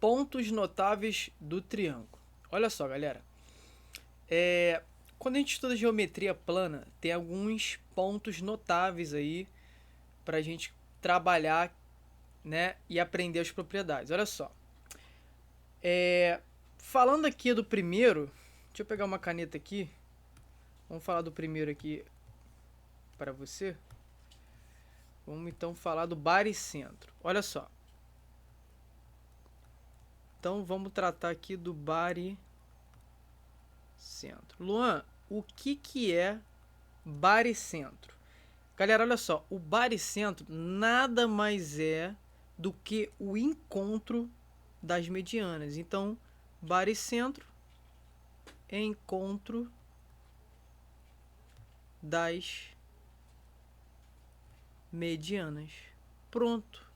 Pontos notáveis do triângulo. Olha só, galera. Quando a gente estuda geometria plana, tem alguns pontos notáveis aí para a gente trabalhar, né, e aprender as propriedades. Olha só. Falando aqui do primeiro, deixa eu pegar uma caneta aqui. Vamos falar do primeiro aqui para você. Vamos então falar do baricentro. Olha só. Então vamos tratar aqui do baricentro. Luan, o que é baricentro? Galera, olha só. O baricentro nada mais é do que o encontro das medianas. Então, baricentro é encontro das medianas. Pronto.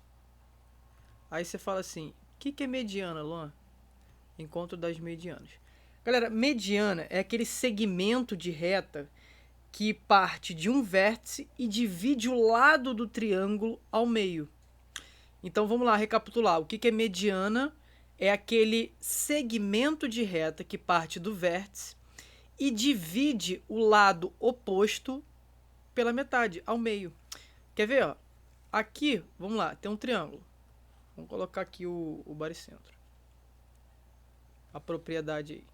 Aí você fala assim, o que é mediana, Luan? Encontro das medianas. Galera, mediana é aquele segmento de reta que parte de um vértice e divide o lado do triângulo ao meio. Então vamos lá recapitular. O que é mediana? É aquele segmento de reta que parte do vértice e divide o lado oposto pela metade, ao meio. Quer ver? Ó? Aqui, vamos lá, tem um triângulo. Vamos colocar aqui o baricentro. A propriedade aí.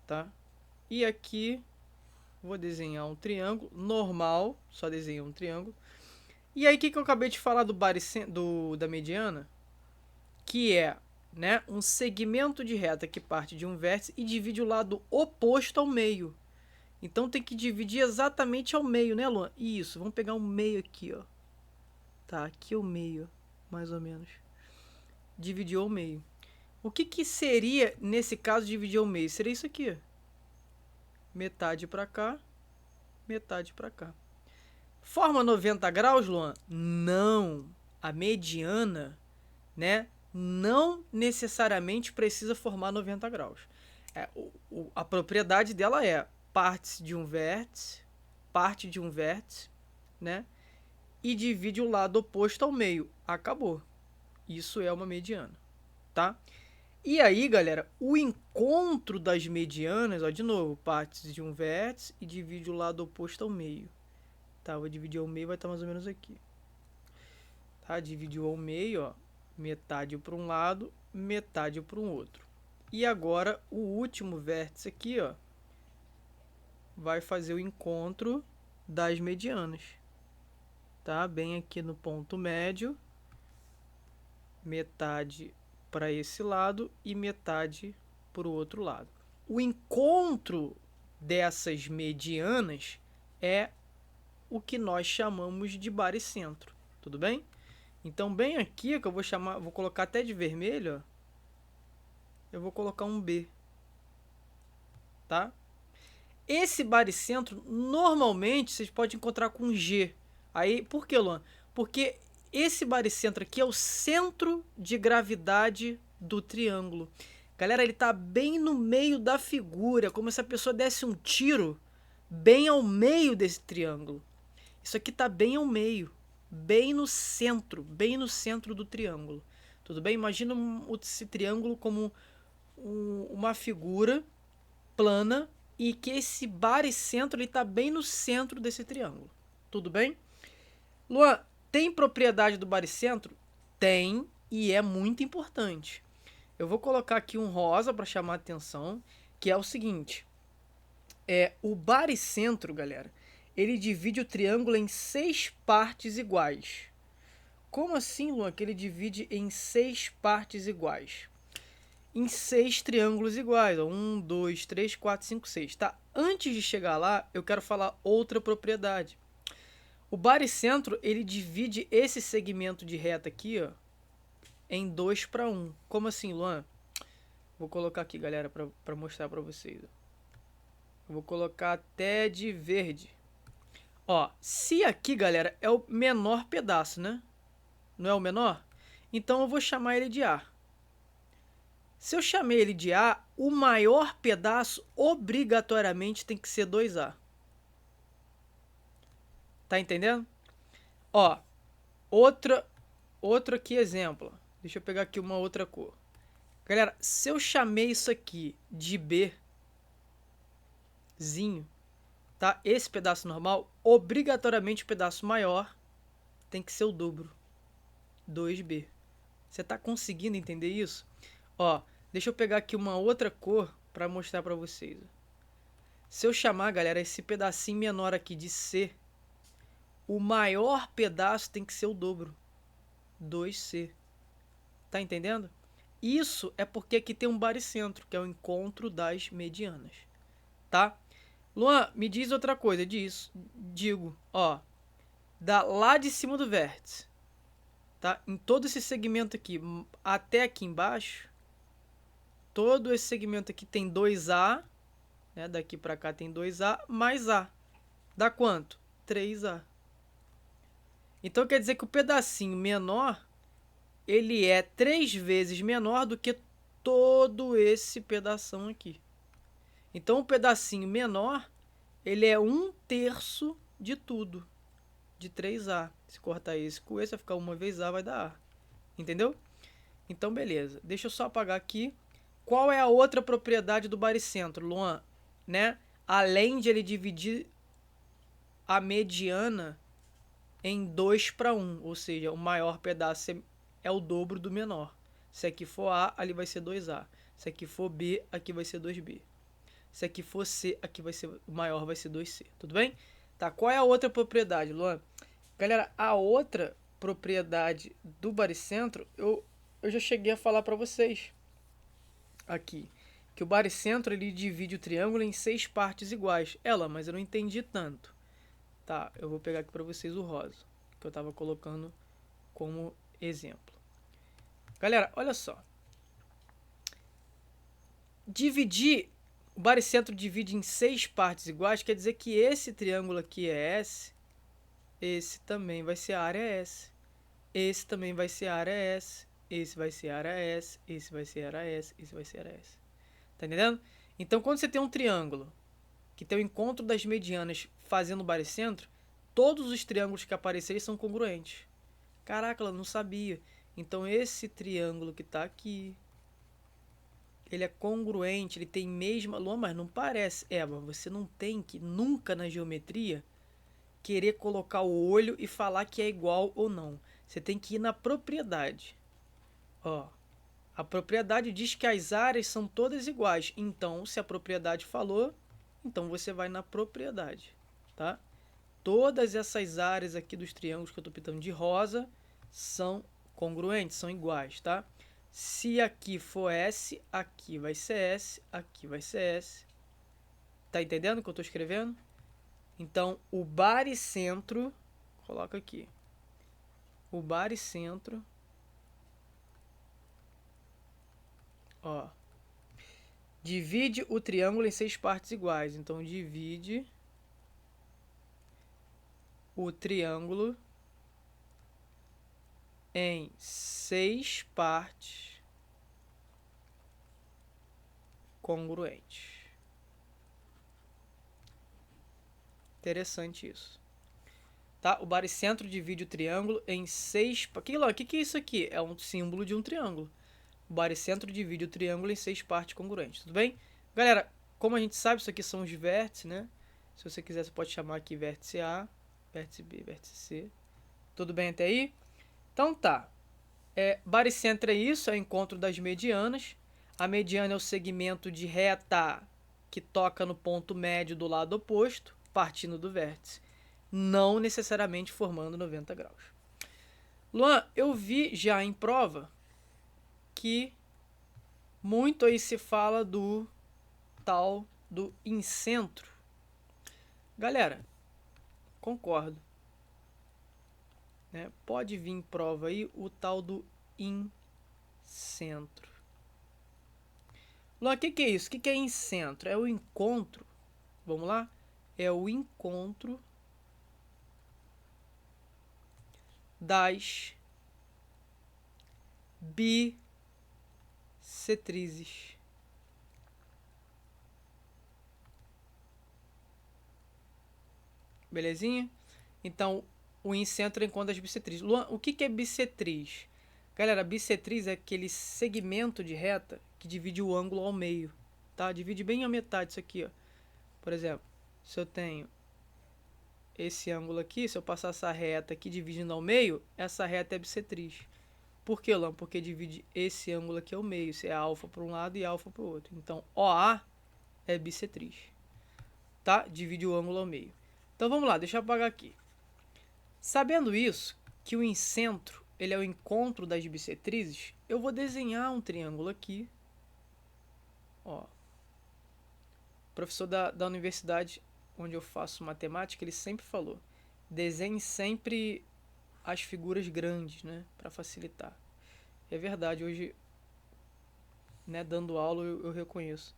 Tá? E aqui, vou desenhar um triângulo normal, só desenhei um triângulo. E aí, o que eu acabei de falar do baricentro, da mediana? Que é, né, um segmento de reta que parte de um vértice e divide o lado oposto ao meio. Então tem que dividir exatamente ao meio, né, Luan? Isso, vamos pegar um meio aqui, ó. Tá, aqui é o meio, mais ou menos. Dividir ao meio. O que seria, nesse caso, dividir ao meio? Seria isso aqui. Metade para cá, metade para cá. Forma 90 graus, Luan? Não. A mediana, né, não necessariamente precisa formar 90 graus. A propriedade dela é parte de um vértice, né, e divide o lado oposto ao meio. Acabou. Isso é uma mediana, tá? E aí, galera, o encontro das medianas, ó, de novo, partes de um vértice e divide o lado oposto ao meio. Tá, vou dividir ao meio, vai estar mais ou menos aqui. Tá, dividiu ao meio, ó, metade para um lado, metade para um outro. E agora, o último vértice aqui, ó, vai fazer o encontro das medianas. Tá, bem aqui no ponto médio, metade para esse lado e metade para o outro lado. O encontro dessas medianas é o que nós chamamos de baricentro, tudo bem? Então bem aqui que eu vou colocar até de vermelho, ó, eu vou colocar um B, tá? Esse baricentro normalmente vocês podem encontrar com G. Aí, por que, Luan? Porque esse baricentro aqui é o centro de gravidade do triângulo. Galera, ele tá bem no meio da figura, como se a pessoa desse um tiro bem ao meio desse triângulo. Isso aqui tá bem ao meio, bem no centro do triângulo. Tudo bem? Imagina esse triângulo como uma figura plana e que esse baricentro está bem no centro desse triângulo. Tudo bem? Luan, tem propriedade do baricentro? Tem, e é muito importante. Eu vou colocar aqui um rosa para chamar a atenção, que é o seguinte. O baricentro, galera, ele divide o triângulo em 6 partes iguais. Como assim, Luan, que ele divide em 6 partes iguais? Em 6 triângulos iguais. 1, 2, 3, 4, 5, 6. Tá? Antes de chegar lá, eu quero falar outra propriedade. O baricentro, ele divide esse segmento de reta aqui, ó, em 2 para 1. Como assim, Luan? Vou colocar aqui, galera, para mostrar para vocês. Eu vou colocar até de verde. Ó, se aqui, galera, é o menor pedaço, né? Não é o menor? Então eu vou chamar ele de A. Se eu chamei ele de A, o maior pedaço obrigatoriamente tem que ser 2A. Tá entendendo? Ó, outro aqui exemplo. Deixa eu pegar aqui uma outra cor. Galera, se eu chamei isso aqui de Bzinho, tá? Esse pedaço normal, obrigatoriamente o pedaço maior tem que ser o dobro. 2B. Você tá conseguindo entender isso? Ó, deixa eu pegar aqui uma outra cor para mostrar para vocês. Se eu chamar, galera, esse pedacinho menor aqui de C, o maior pedaço tem que ser o dobro. 2C. Tá entendendo? Isso é porque aqui tem um baricentro, que é o encontro das medianas. Tá? Luan, me diz outra coisa. Digo, ó. Lá de cima do vértice. Tá? Em todo esse segmento aqui, até aqui embaixo, todo esse segmento aqui tem 2A. Né? Daqui pra cá tem 2A mais A. Dá quanto? 3A. Então quer dizer que o pedacinho menor, ele é 3 vezes menor do que todo esse pedação aqui. Então o pedacinho menor, ele é 1/3 de tudo. De 3A. Se cortar esse com esse, vai ficar uma vez A, vai dar A. Entendeu? Então beleza. Deixa eu só apagar aqui. Qual é a outra propriedade do baricentro, Luan? Né? Além de ele dividir a mediana em 2/1, ou seja, o maior pedaço é o dobro do menor. Se aqui for A, ali vai ser 2A. Se aqui for B, aqui vai ser 2B. Se aqui for C, aqui vai ser o maior vai ser 2C. Tudo bem? Tá, qual é a outra propriedade, Luan? Galera, a outra propriedade do baricentro, eu já cheguei a falar para vocês aqui. Que o baricentro, ele divide o triângulo em 6 partes iguais. Mas eu não entendi tanto. Tá, eu vou pegar aqui para vocês o rosa, que eu estava colocando como exemplo. Galera, olha só. O baricentro divide em 6 partes iguais, quer dizer que esse triângulo aqui é S, esse também vai ser a área S, esse também vai ser a área S, esse vai ser a área S, esse vai ser a área S, esse vai ser a área S. Tá entendendo? Então, quando você tem um triângulo que tem o encontro das medianas fazendo o baricentro, todos os triângulos que aparecerem são congruentes. Caraca, ela não sabia. Então esse triângulo que está aqui, ele é congruente, ele tem mesma... Luan, mas não parece. Mas você não tem que, nunca na geometria, querer colocar o olho e falar que é igual ou não. Você tem que ir na propriedade. Ó, a propriedade diz que as áreas são todas iguais. Então, se a propriedade falou, então você vai na propriedade, tá? Todas essas áreas aqui dos triângulos que eu estou pintando de rosa são congruentes, são iguais, tá? Se aqui for S, aqui vai ser S, aqui vai ser S. Tá entendendo o que eu estou escrevendo? Então, o baricentro, coloca aqui. O baricentro, ó, divide o triângulo em 6 partes iguais. Então, divide o triângulo em 6 partes congruentes. Interessante isso. Tá? O baricentro divide o triângulo em 6... O que é isso aqui? É um símbolo de um triângulo. O baricentro divide o triângulo em 6 partes congruentes. Tudo bem? Galera, como a gente sabe, isso aqui são os vértices, né? Se você quiser, você pode chamar aqui vértice A, vértice B, vértice C. Tudo bem até aí? Então tá. Baricentro é isso, é o encontro das medianas. A mediana é o segmento de reta que toca no ponto médio do lado oposto, partindo do vértice, não necessariamente formando 90 graus. Luan, eu vi já em prova que muito aí se fala do tal do incentro. Galera, concordo. Né? Pode vir em prova aí o tal do incentro. Luan, o que é isso? O que é incentro? É o encontro. Vamos lá? É o encontro das bissetrizes. Belezinha? Então, o incentro é o encontro das bissetrizes. Luan, o que é bissetriz? Galera, a bissetriz é aquele segmento de reta que divide o ângulo ao meio, tá? Divide bem a metade isso aqui, ó. Por exemplo, se eu tenho esse ângulo aqui, se eu passar essa reta aqui dividindo ao meio, essa reta é bissetriz. Por que, Lan? Porque divide esse ângulo aqui ao meio. Se é alfa para um lado e alfa para o outro. Então, OA é bissetriz. Tá? Divide o ângulo ao meio. Então, vamos lá. Deixa eu apagar aqui. Sabendo isso, que o incentro ele é o encontro das bissetrizes, eu vou desenhar um triângulo aqui. Ó. O professor da universidade onde eu faço matemática, ele sempre falou: desenhe sempre as figuras grandes, né, para facilitar. É verdade, hoje, né, dando aula eu reconheço.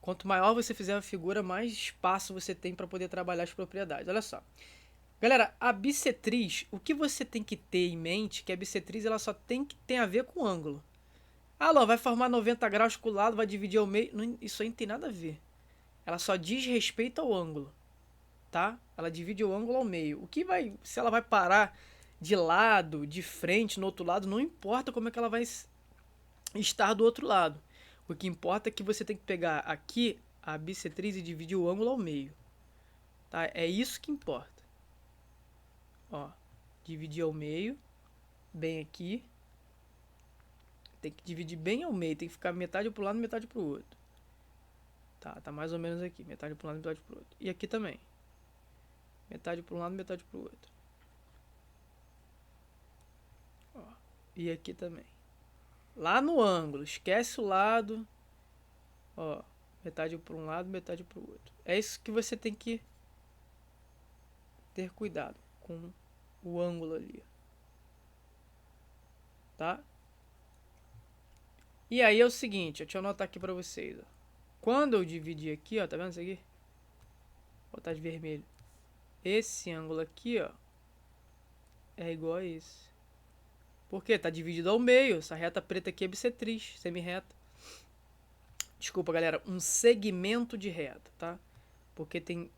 Quanto maior você fizer a figura, mais espaço você tem para poder trabalhar as propriedades. Olha só. Galera, a bissetriz, o que você tem que ter em mente, que a bissetriz ela só tem a ver com o ângulo. Ah, Ló, vai formar 90 graus com o lado, vai dividir ao meio. Não, isso aí não tem nada a ver. Ela só diz respeito ao ângulo, tá? Ela divide o ângulo ao meio. O que vai, se ela vai parar de lado, de frente, no outro lado, não importa como é que ela vai estar do outro lado. O que importa é que você tem que pegar aqui a bissetriz e dividir o ângulo ao meio, tá? É isso que importa. Ó, dividir ao meio, bem aqui. Tem que dividir bem ao meio, tem que ficar metade para um lado e metade para o outro. Tá mais ou menos aqui, metade para um lado e metade para o outro. E aqui também. Metade para um lado e metade para o outro. Ó, e aqui também. Lá no ângulo, esquece o lado. Ó, metade para um lado, metade para o outro. É isso que você tem que ter cuidado com o ângulo ali. Tá? E aí é o seguinte, deixa eu anotar aqui para vocês, ó. Quando eu dividir aqui, ó, tá vendo isso aqui? Vou botar de vermelho. Esse ângulo aqui, ó, é igual a esse. Por quê? Tá dividido ao meio. Essa reta preta aqui é bissetriz, semi-reta. Desculpa, galera, um segmento de reta, tá? Porque tem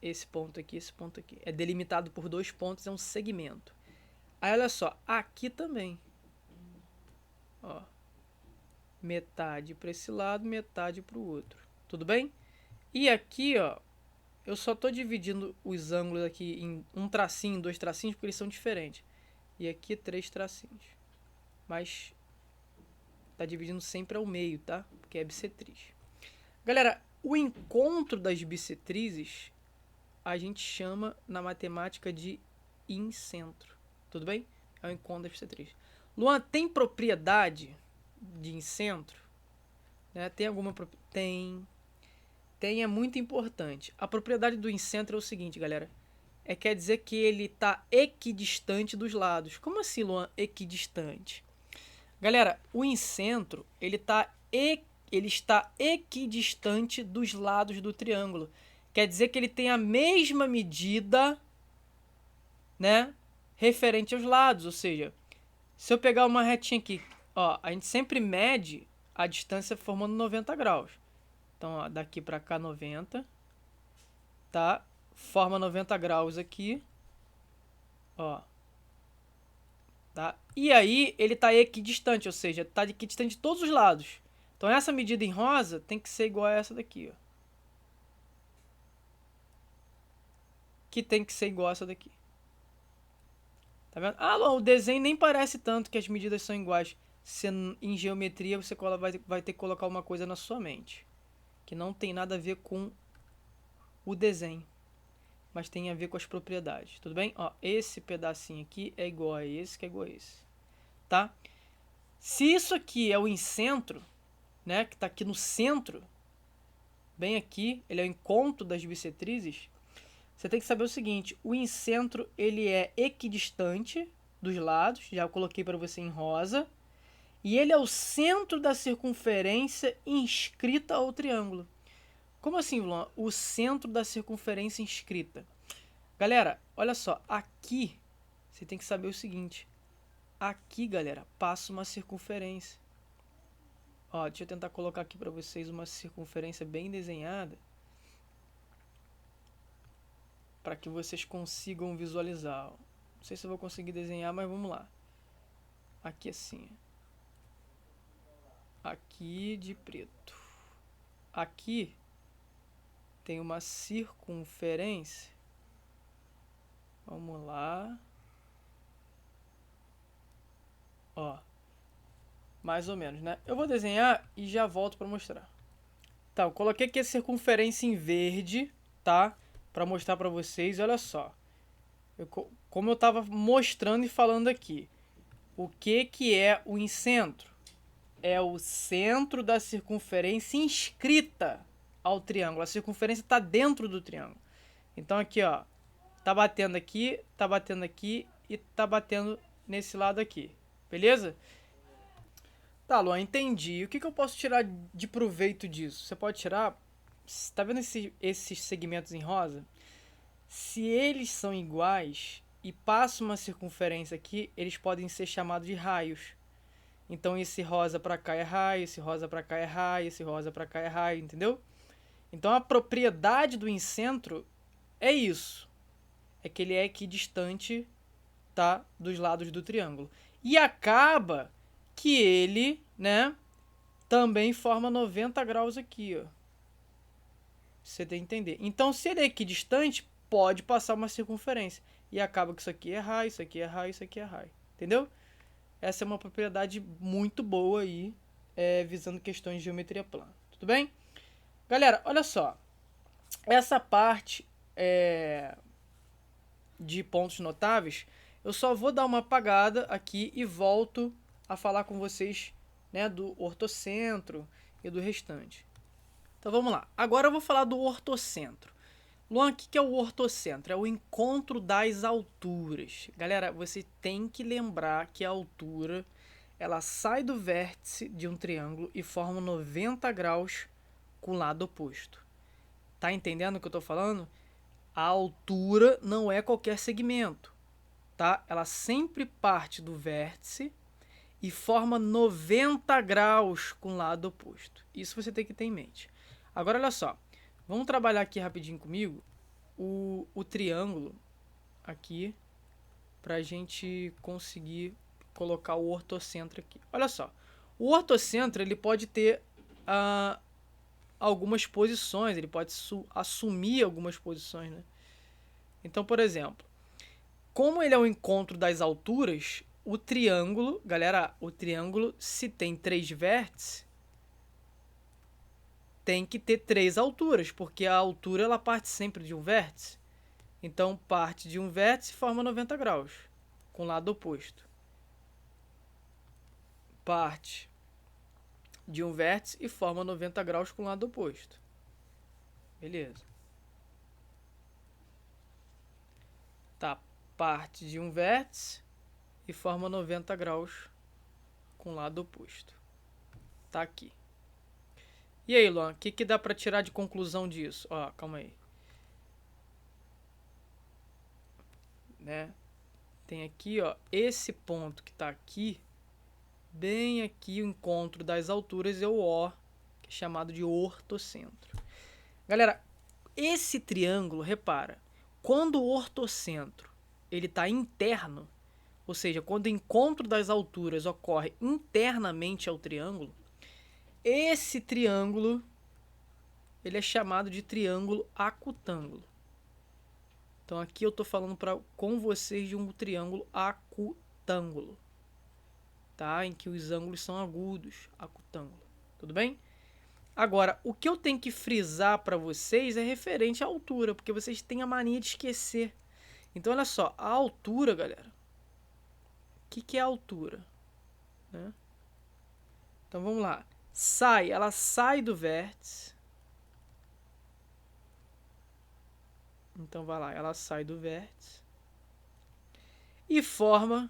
esse ponto aqui, esse ponto aqui. É delimitado por 2 pontos, é um segmento. Aí, olha só, aqui também. Ó. Metade para esse lado, metade para o outro. Tudo bem? E aqui, ó, eu só tô dividindo os ângulos aqui em um tracinho, 2 tracinhos, porque eles são diferentes. E aqui 3 tracinhos. Mas tá dividindo sempre ao meio, tá? Porque é bissetriz. Galera, o encontro das bissetrizes a gente chama na matemática de incentro. Tudo bem? É o encontro das bissetrizes. Luan, tem propriedade de incentro? Né? Tem alguma propriedade? Tem, é muito importante. A propriedade do incentro é o seguinte, galera. Quer dizer que ele está equidistante dos lados. Como assim, Luan, equidistante? Galera, o incentro, ele está equidistante dos lados do triângulo. Quer dizer que ele tem a mesma medida, né, referente aos lados. Ou seja, se eu pegar uma retinha aqui, ó, a gente sempre mede a distância formando 90 graus. Então, ó, daqui para cá 90, tá? Forma 90 graus aqui, ó. Tá? E aí ele está equidistante, ou seja, está equidistante de todos os lados. Então essa medida em rosa tem que ser igual a essa daqui, ó. Que tem que ser igual a essa daqui. Tá vendo? Ah, o desenho nem parece tanto que as medidas são iguais. Em geometria você vai ter que colocar uma coisa na sua mente. Que não tem nada a ver com o desenho. Mas tem a ver com as propriedades. Tudo bem? Ó, esse pedacinho aqui é igual a esse, que é igual a esse. Tá? Se isso aqui é o incentro, né, que está aqui no centro, bem aqui, ele é o encontro das bissetrizes, você tem que saber o seguinte: o incentro ele é equidistante dos lados, já coloquei para você em rosa, e ele é o centro da circunferência inscrita ao triângulo. Como assim, Luan? O centro da circunferência inscrita. Galera, olha só, aqui você tem que saber o seguinte: aqui, galera, passa uma circunferência. Ó, deixa eu tentar colocar aqui para vocês uma circunferência bem desenhada, para que vocês consigam visualizar. Não sei se eu vou conseguir desenhar, mas vamos lá. aqui assim. Aqui de preto. Aqui tem uma circunferência. Vamos lá. Ó. Mais ou menos, né? Eu vou desenhar e já volto para mostrar. Tá, eu coloquei aqui a circunferência em verde, tá? Para mostrar para vocês, olha só. Como eu tava mostrando e falando aqui. O que é o incentro? É o centro da circunferência inscrita ao triângulo. A circunferência está dentro do triângulo. Então aqui, ó, tá batendo aqui e tá batendo nesse lado aqui. Beleza? Tá, Luan, entendi. O que eu posso tirar de proveito disso? Você pode tirar... Tá vendo esses segmentos em rosa? Se eles são iguais e passa uma circunferência aqui, eles podem ser chamados de raios. Então esse rosa para cá é raio, esse rosa para cá é raio, esse rosa para cá é raio, entendeu? Então a propriedade do incentro é isso. É que ele é equidistante, tá, dos lados do triângulo. E acaba que ele, né, também forma 90 graus aqui, ó. Você tem que entender. Então se ele é equidistante, pode passar uma circunferência. E acaba que isso aqui é raio, isso aqui é raio, isso aqui é raio. Entendeu? Essa é uma propriedade muito boa aí, visando questões de geometria plana. Tudo bem? Galera, olha só. Essa parte de pontos notáveis, eu só vou dar uma apagada aqui e volto a falar com vocês, né, do ortocentro e do restante. Então vamos lá. Agora eu vou falar do ortocentro. Luan, o que é o ortocentro? É o encontro das alturas. Galera, você tem que lembrar que a altura, ela sai do vértice de um triângulo e forma 90 graus com o lado oposto. Tá entendendo o que eu tô falando? A altura não é qualquer segmento, tá? Ela sempre parte do vértice e forma 90 graus com o lado oposto. Isso você tem que ter em mente. Agora, olha só. Vamos trabalhar aqui rapidinho comigo o triângulo aqui para a gente conseguir colocar o ortocentro aqui. Olha só, o ortocentro ele pode ter algumas posições, ele pode assumir algumas posições, né? Então, por exemplo, como ele é o encontro das alturas, o triângulo, galera, o triângulo, se tem 3 vértices, tem que ter 3 alturas, porque a altura ela parte sempre de um vértice. Então, parte de um vértice e forma 90 graus, com o lado oposto. Parte de um vértice e forma 90 graus com o lado oposto. Beleza. Tá, parte de um vértice e forma 90 graus com o lado oposto. Tá aqui. E aí, Luan, o que dá para tirar de conclusão disso? Ó, calma aí. Né? Tem aqui, ó, esse ponto que tá aqui, bem aqui o encontro das alturas é o O, que é chamado de ortocentro. Galera, esse triângulo, repara, quando o ortocentro ele tá interno, ou seja, quando o encontro das alturas ocorre internamente ao triângulo, esse triângulo ele é chamado de triângulo acutângulo. Então aqui eu estou falando com vocês de um triângulo acutângulo, tá? Em que os ângulos são agudos, acutângulo. Tudo bem? Agora, o que eu tenho que frisar para vocês é referente à altura, porque vocês têm a mania de esquecer. Então, olha só, a altura, galera. O que é a altura? Né? Então, vamos lá. Ela sai do vértice. Então, vai lá, ela sai do vértice e forma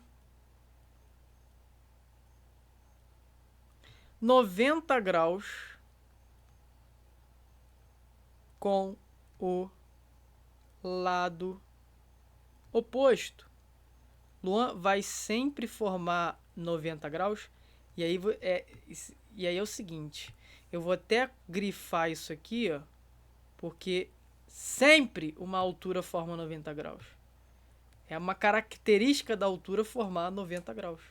90 graus com o lado oposto. Luan vai sempre formar 90 graus. E aí é o seguinte, eu vou até grifar isso aqui, ó, porque sempre uma altura forma 90 graus. É uma característica da altura formar 90 graus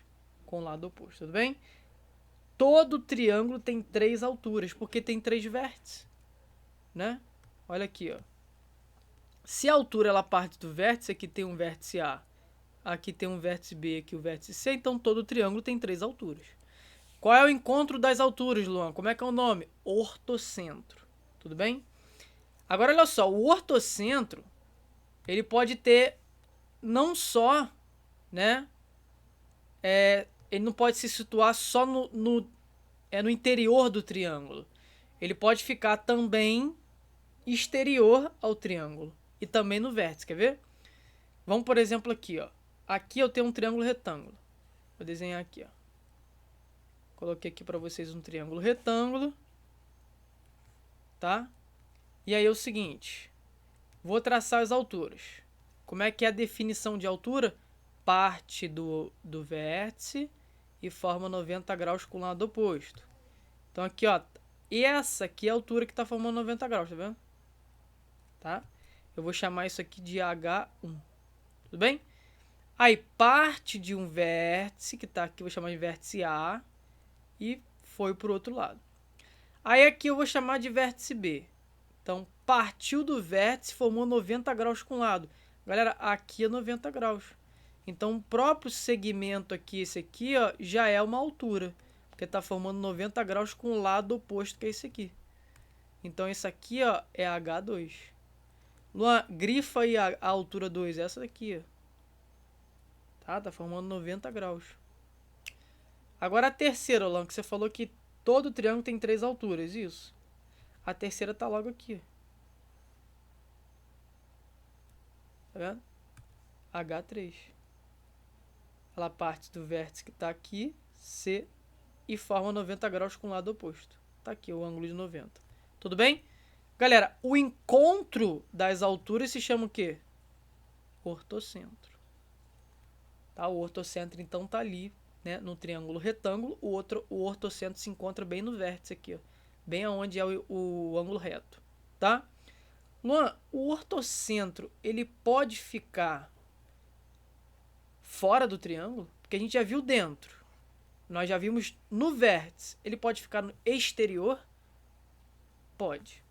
com o lado oposto, tudo bem? Todo triângulo tem 3 alturas, porque tem 3 vértices, né? Olha aqui, ó. Se a altura ela parte do vértice, aqui tem um vértice A, aqui tem um vértice B, aqui o vértice C, então todo triângulo tem 3 alturas. Qual é o encontro das alturas, Luan? Como é que é o nome? Ortocentro, tudo bem? Agora, olha só, o ortocentro, ele pode ter não só, né? Ele não pode se situar só no interior do triângulo. Ele pode ficar também exterior ao triângulo e também no vértice, quer ver? Vamos, por exemplo, aqui, ó. Aqui eu tenho um triângulo retângulo. Vou desenhar aqui, ó. Coloquei aqui para vocês um triângulo retângulo, tá? E aí é o seguinte, vou traçar as alturas. Como é que é a definição de altura? Parte do vértice e forma 90 graus com o lado oposto. Então aqui, ó, essa aqui é a altura que está formando 90 graus, tá vendo? Tá? Eu vou chamar isso aqui de H1, tudo bem? Aí parte de um vértice, que está aqui, eu vou chamar de vértice A, e foi para o outro lado. Aí aqui eu vou chamar de vértice B. Então, partiu do vértice, formou 90 graus com o lado. Galera, aqui é 90 graus. Então, o próprio segmento aqui, esse aqui, ó, já é uma altura. Porque está formando 90 graus com o lado oposto, que é esse aqui. Então, esse aqui, ó, é H2. Luan, grifa aí a altura 2, essa daqui, ó. Tá formando 90 graus. Agora a terceira, Luan, que você falou que todo triângulo tem 3 alturas, isso. A terceira tá logo aqui. Tá vendo? H3. Ela parte do vértice que tá aqui, C, e forma 90 graus com o lado oposto. Tá aqui o ângulo de 90. Tudo bem? Galera, o encontro das alturas se chama o quê? Ortocentro. Tá? O ortocentro, então, tá ali, né, no triângulo retângulo. O ortocentro se encontra bem no vértice aqui, ó. Bem aonde é o ângulo reto, tá? Luan, o ortocentro, ele pode ficar fora do triângulo? Porque a gente já viu dentro. Nós já vimos no vértice. Ele pode ficar no exterior? Pode.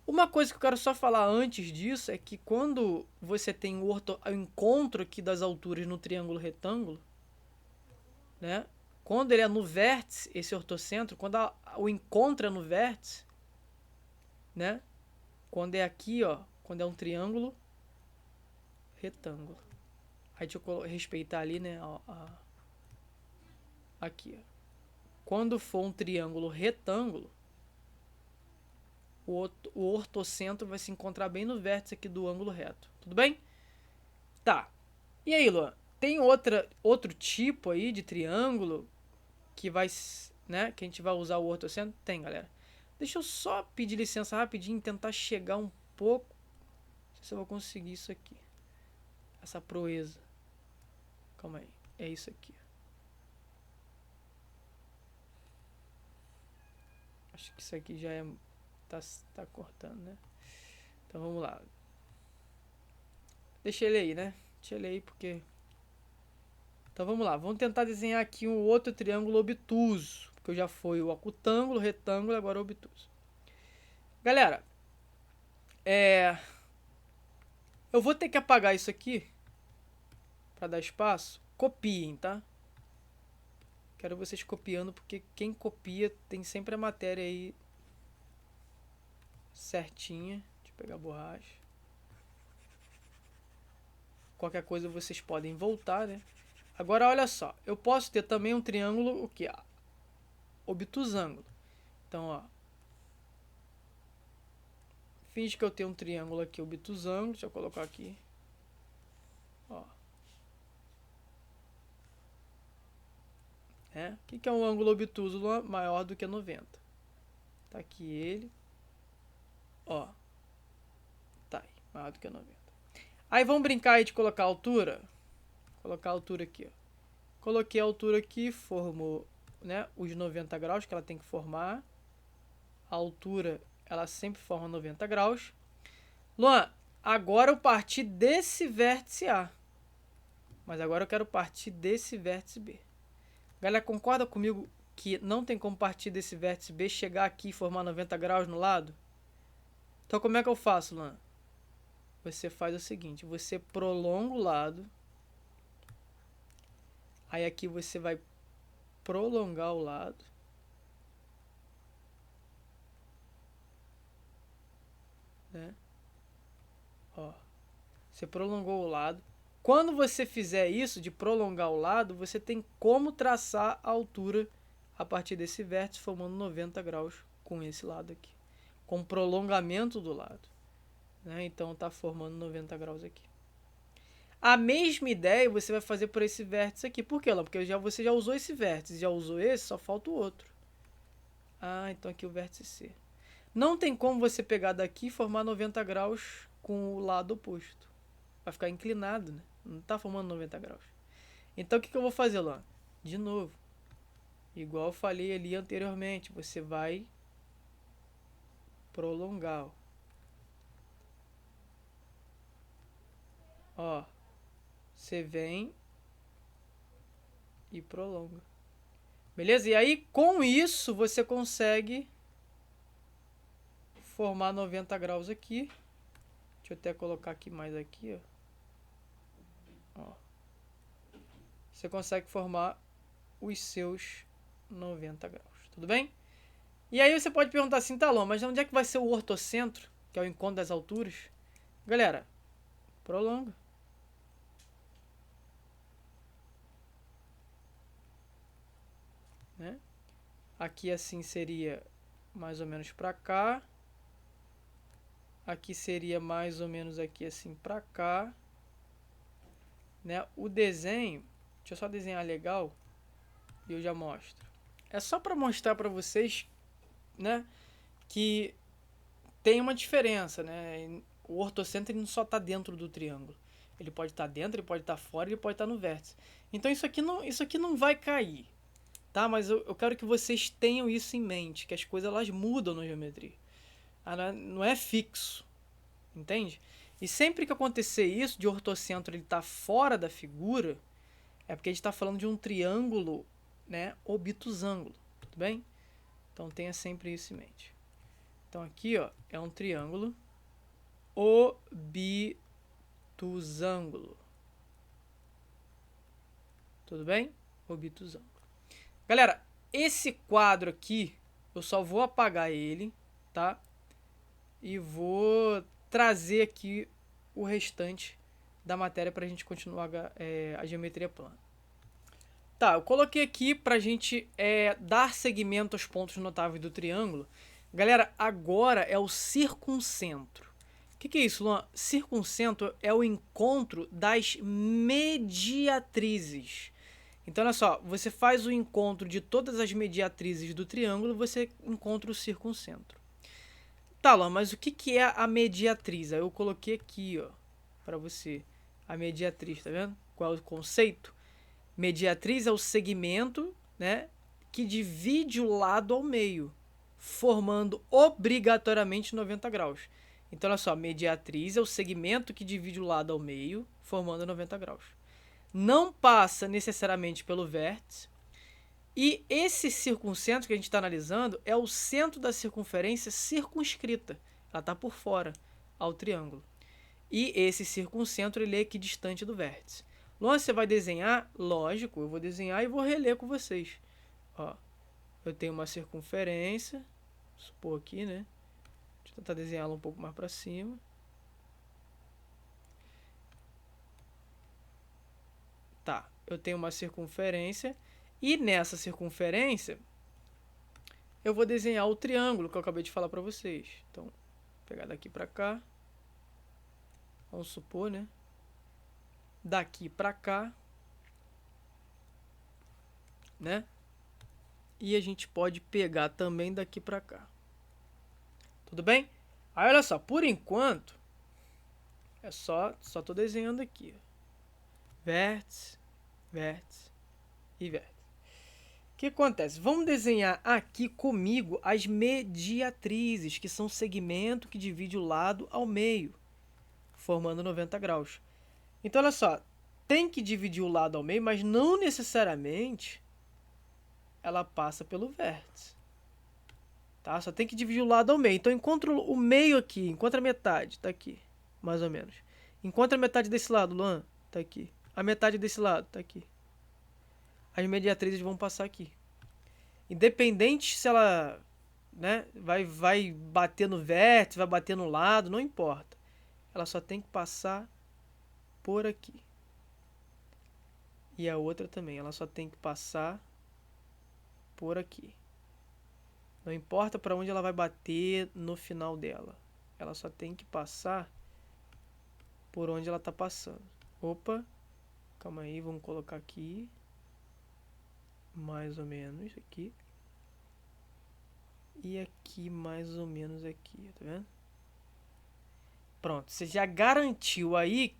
Uma coisa que eu quero só falar antes disso é que quando você tem o encontro aqui das alturas no triângulo retângulo, né? Quando ele é no vértice, esse ortocentro, quando o encontro é no vértice, né? Quando é aqui, ó, quando é um triângulo retângulo. Aí deixa eu respeitar ali, né? Aqui, ó. Quando for um triângulo retângulo, o ortocentro vai se encontrar bem no vértice aqui do ângulo reto. Tudo bem? Tá. E aí, Luan? Tem outro tipo aí de triângulo que vai, né, que a gente vai usar o ortocentro? Tem, galera. Deixa eu só pedir licença rapidinho e tentar chegar um pouco. Não sei se eu vou conseguir isso aqui. Essa proeza. Calma aí. É isso aqui. Acho que isso aqui já é... Tá cortando, né? Então vamos lá. Deixa ele aí, né? Deixa ele aí porque... Então vamos lá. Vamos tentar desenhar aqui um outro triângulo obtuso. Porque já foi o acutângulo, retângulo, agora o obtuso. Galera, eu vou ter que apagar isso aqui para dar espaço. Copiem, tá? Quero vocês copiando, porque quem copia tem sempre a matéria aí certinha. Deixa eu pegar a borracha. Qualquer coisa vocês podem voltar, né? Agora, olha só. Eu posso ter também um triângulo, o que? Obtusângulo. Então, ó. Finge que eu tenho um triângulo aqui, obtusângulo. Deixa eu colocar aqui. Ó. O que é um ângulo obtuso maior do que 90? Tá aqui ele. Ó. Tá aí, maior do que 90. Aí vamos brincar aí de colocar a altura. Colocar a altura aqui, ó. Coloquei a altura aqui, formou, né, os 90 graus que ela tem que formar. A altura, ela sempre forma 90 graus. Luan, agora eu parti desse vértice A. Mas agora eu quero partir desse vértice B. Galera, concorda comigo que não tem como partir desse vértice B chegar aqui e formar 90 graus no lado? Então como é que eu faço, Luan? Você faz o seguinte, você prolonga o lado. Aí aqui você vai prolongar o lado. Né? Ó, você prolongou o lado. Quando você fizer isso, de prolongar o lado, você tem como traçar a altura a partir desse vértice, formando 90 graus com esse lado aqui. Com prolongamento do lado. Né? Então está formando 90 graus aqui. A mesma ideia você vai fazer por esse vértice aqui. Por quê, Lá? Porque você já usou esse vértice, já usou esse, só falta o outro. Ah, então aqui o vértice C. Não tem como você pegar daqui e formar 90 graus com o lado oposto. Vai ficar inclinado, né? Não está formando 90 graus. Então o que eu vou fazer, Lá? De novo. Igual eu falei ali anteriormente, você vai prolongar. Ó, você vem e prolonga. Beleza? E aí, com isso, você consegue formar 90 graus aqui. Deixa eu até colocar aqui mais aqui, ó. Você consegue formar os seus 90 graus. Tudo bem? E aí você pode perguntar assim, tá, Lô, mas onde é que vai ser o ortocentro, que é o encontro das alturas? Galera, prolonga. Né? Aqui assim seria mais ou menos para cá. Aqui seria mais ou menos aqui assim para cá. Né? O desenho, deixa eu só desenhar legal e eu já mostro. É só para mostrar para vocês, né, que tem uma diferença, né? O ortocentro ele não só está dentro do triângulo. Ele pode estar dentro, ele pode estar fora, ele pode estar no vértice. Então isso aqui não vai cair. Tá? Mas eu quero que vocês tenham isso em mente, que as coisas elas mudam na geometria. Não é fixo, entende? E sempre que acontecer isso, de ortocentro ele estar fora da figura, é porque a gente está falando de um triângulo, né, obtusângulo, tudo bem? Então tenha sempre isso em mente. Então aqui, ó, é um triângulo obtusângulo. Tudo bem? Obtusângulo. Galera, esse quadro aqui, eu só vou apagar ele, tá? E vou trazer aqui o restante da matéria para a gente continuar a geometria plana. Tá, eu coloquei aqui para a gente dar segmento aos pontos notáveis do triângulo. Galera, agora é o circuncentro. O que é isso, Luan? Circuncentro é o encontro das mediatrizes. Então, olha só, você faz o encontro de todas as mediatrizes do triângulo, você encontra o circuncentro. Tá, Luan, mas o que é a mediatriz? Aí eu coloquei aqui, ó, para você, a mediatriz, tá vendo? Qual é o conceito? Mediatriz é o segmento, né, que divide o lado ao meio, formando obrigatoriamente 90 graus. Então, olha só, mediatriz é o segmento que divide o lado ao meio, formando 90 graus. Não passa necessariamente pelo vértice. E esse circuncentro que a gente está analisando é o centro da circunferência circunscrita. Ela está por fora ao triângulo. E esse circuncentro ele é equidistante do vértice. Luan, você vai desenhar? Lógico, eu vou desenhar e vou reler com vocês. Ó, eu tenho uma circunferência, vou supor aqui, né? Deixa eu tentar desenhá-la um pouco mais para cima. Tá, eu tenho uma circunferência e nessa circunferência eu vou desenhar o triângulo que eu acabei de falar para vocês. Então, vou pegar daqui para cá. Vamos supor, né? Daqui para cá, né? E a gente pode pegar também daqui para cá. Tudo bem? Aí olha só, por enquanto é só tô desenhando aqui. Vértice, vértice e vértice. O que acontece? Vamos desenhar aqui comigo as mediatrizes, que são o segmento que divide o lado ao meio, formando 90 graus. Então, olha só, tem que dividir o lado ao meio, mas não necessariamente ela passa pelo vértice. Tá? Só tem que dividir o lado ao meio. Então, encontra o meio aqui. Encontra a metade. Tá aqui. Mais ou menos. Encontra a metade desse lado, Luan. Tá aqui. A metade desse lado. Tá aqui. As mediatrizes vão passar aqui. Independente se ela, né, vai bater no vértice, vai bater no lado, não importa. Ela só tem que passar por aqui. E a outra também. Ela só tem que passar por aqui. Não importa para onde ela vai bater no final dela. Ela só tem que passar por onde ela está passando. Opa, calma aí, vamos colocar aqui. Mais ou menos aqui. E aqui mais ou menos aqui, tá vendo? Pronto, você já garantiu aí.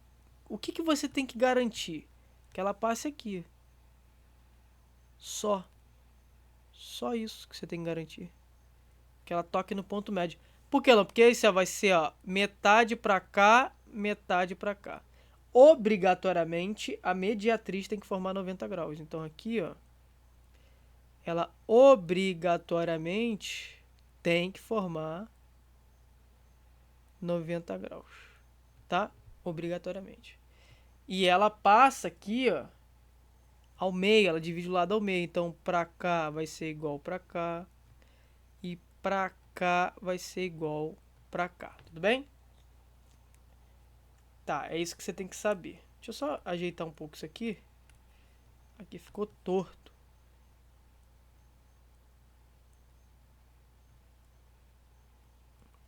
O que você tem que garantir? Que ela passe aqui. Só isso que você tem que garantir. Que ela toque no ponto médio. Por que não? Porque isso vai ser, ó, metade pra cá, metade pra cá. Obrigatoriamente, a mediatriz tem que formar 90 graus. Então aqui, ó, ela obrigatoriamente tem que formar 90 graus, tá? Obrigatoriamente. E ela passa aqui, ó, ao meio, ela divide o lado ao meio. Então, pra cá vai ser igual pra cá. E pra cá vai ser igual pra cá. Tudo bem? Tá, é isso que você tem que saber. Deixa eu só ajeitar um pouco isso aqui. Aqui ficou torto.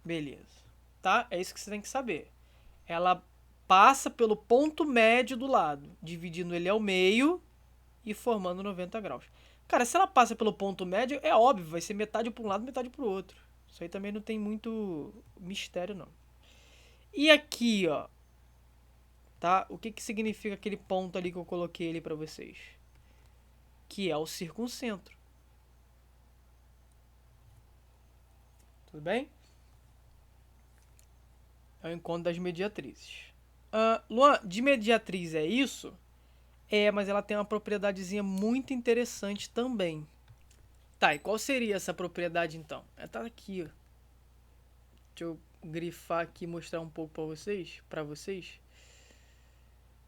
Beleza. Tá? É isso que você tem que saber. Ela passa pelo ponto médio do lado, dividindo ele ao meio e formando 90 graus. Cara, se ela passa pelo ponto médio, é óbvio, vai ser metade para um lado, metade para o outro. Isso aí também não tem muito mistério, não. E aqui, ó, tá? O que significa aquele ponto ali que eu coloquei ali para vocês? Que é o circuncentro. Tudo bem? É o encontro das mediatrizes. Luan, de mediatriz é isso? É, mas ela tem uma propriedadezinha muito interessante também. Tá, e qual seria essa propriedade então? Tá aqui, ó. Deixa eu grifar aqui e mostrar um pouco para vocês,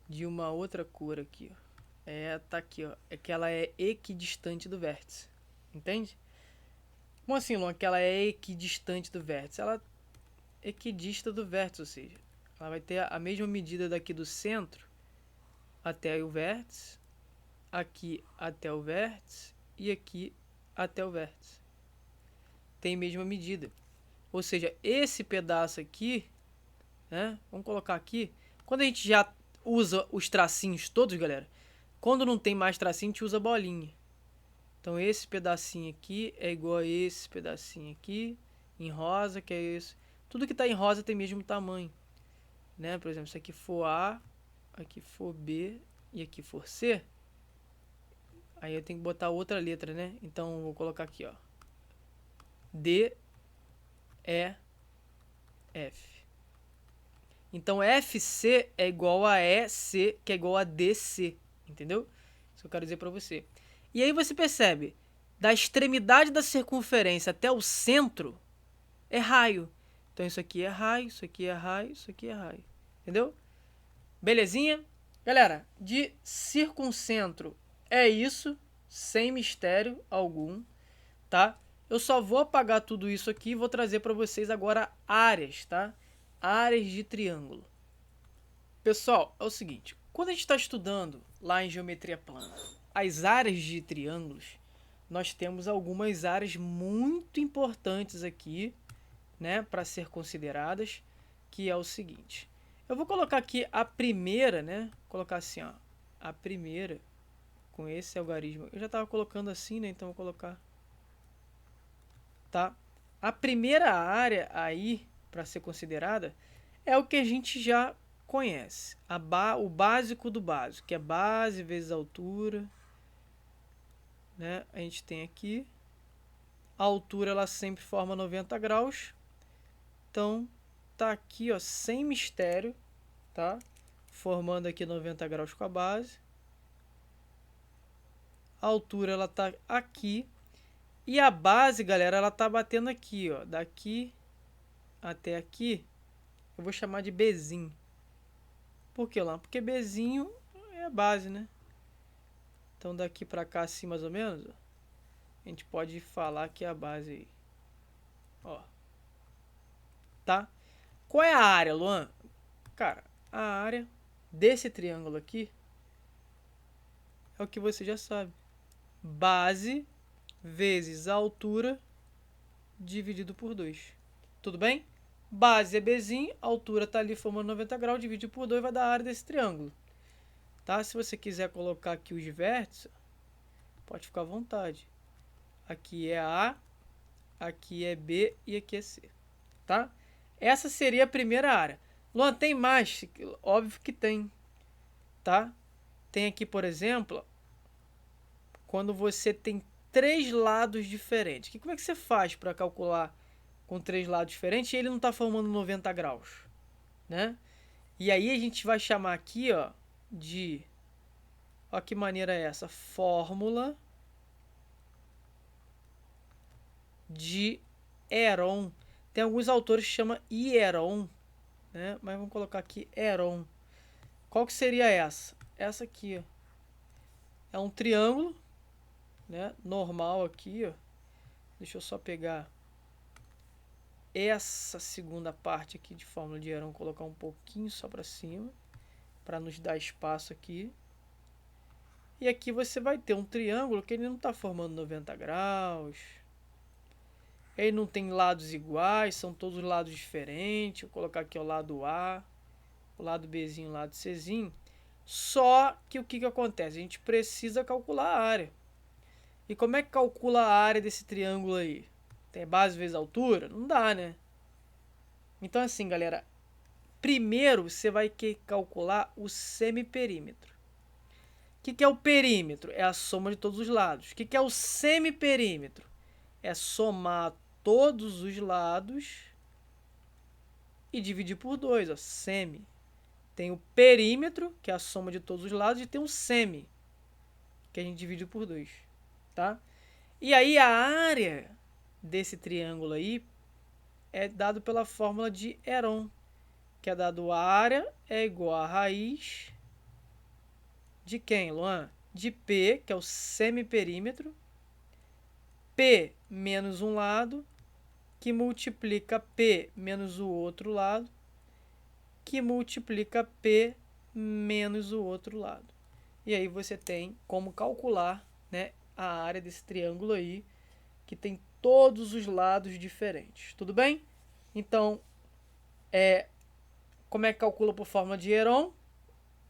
de uma outra cor aqui, ó. Tá aqui, ó. É que ela é equidistante do vértice. Entende? Como assim, Luan? Que ela é equidistante do vértice? Ela é equidista do vértice, ou seja, ela vai ter a mesma medida daqui do centro até o vértice, aqui até o vértice e aqui até o vértice. Tem a mesma medida. Ou seja, esse pedaço aqui, né? Vamos colocar aqui. Quando a gente já usa os tracinhos todos, galera, quando não tem mais tracinho, a gente usa bolinha. Então esse pedacinho aqui é igual a esse pedacinho aqui, em rosa, que é esse. Tudo que está em rosa tem o mesmo tamanho, né? Por exemplo, se aqui for A, aqui for B e aqui for C, aí eu tenho que botar outra letra, né? Então eu vou colocar aqui, ó, D, E, F. Então FC é igual a EC, que é igual a DC, entendeu? Isso que eu quero dizer para você. E aí você percebe, da extremidade da circunferência até o centro é raio. Então isso aqui é raio, isso aqui é raio, isso aqui é raio. Entendeu? Belezinha? Galera, de circuncentro é isso, sem mistério algum, tá? Eu só vou apagar tudo isso aqui e vou trazer para vocês agora áreas, tá? Áreas de triângulo. Pessoal, é o seguinte, quando a gente está estudando lá em geometria plana as áreas de triângulos, nós temos algumas áreas muito importantes aqui, né, para ser consideradas, que é o seguinte. Eu vou colocar aqui a primeira, né? Colocar assim, ó, a primeira com esse algarismo. Eu já estava colocando assim, né? Então vou colocar, tá? A primeira área aí para ser considerada é o que a gente já conhece, o básico do básico, que é base vezes altura, né? A gente tem aqui a altura, ela sempre forma 90 graus. Então tá aqui, ó, sem mistério, tá? Formando aqui 90 graus com a base. a altura ela tá aqui, e a base, galera, ela tá batendo aqui, ó, daqui até aqui, eu vou chamar de Bzinho. Por que lá? Porque Bzinho é a base, né? Então daqui pra cá assim, mais ou menos, ó, a gente pode falar que é a base aí. Ó. Tá? Qual é a área, Luan? Cara, a área desse triângulo aqui é o que você já sabe. Base vezes a altura dividido por 2. Tudo bem? Base é Bzinho, a altura tá ali formando 90 graus, divide por 2 vai dar a área desse triângulo. Tá? Se você quiser colocar aqui os vértices, pode ficar à vontade. Aqui é A, aqui é B e aqui é C. Tá? Essa seria a primeira área. Luan, tem mais? Óbvio que tem. Tá? Tem aqui, por exemplo, quando você tem 3 lados diferentes. Como é que você faz para calcular com 3 lados diferentes e ele não está formando 90 graus? Né? E aí a gente vai chamar aqui, ó, de... Ó que maneira é essa? Fórmula de Heron. Tem alguns autores que chamam Hieron, né? Mas vamos colocar aqui Heron. Qual que seria essa? Essa aqui, ó. É um triângulo, né? Normal aqui, ó. Deixa eu só pegar essa segunda parte aqui de fórmula de Heron, colocar um pouquinho só para cima, para nos dar espaço aqui. E aqui você vai ter um triângulo que ele não está formando 90 graus. Ele não tem lados iguais, são todos lados diferentes. Vou colocar aqui o lado A, o lado Bzinho, o lado Czinho. Só que o que acontece? A gente precisa calcular a área. E como é que calcula a área desse triângulo aí? Tem base vezes altura? Não dá, né? Então assim, galera, primeiro você vai querer calcular o semiperímetro. O que é o perímetro? É a soma de todos os lados. O que é o semiperímetro? É somar todos os lados e dividir por 2, ó, semi. Tem o perímetro, que é a soma de todos os lados, e tem o semi, que a gente divide por 2, tá? E aí a área desse triângulo aí é dado pela fórmula de Heron, que é dado a área é igual a raiz de quem, Luan? De P, que é o semiperímetro, P menos um lado, que multiplica P menos o outro lado, que multiplica P menos o outro lado. E aí você tem como calcular, né, a área desse triângulo aí, que tem todos os lados diferentes. Tudo bem? Então, como é que calcula por fórmula de Heron?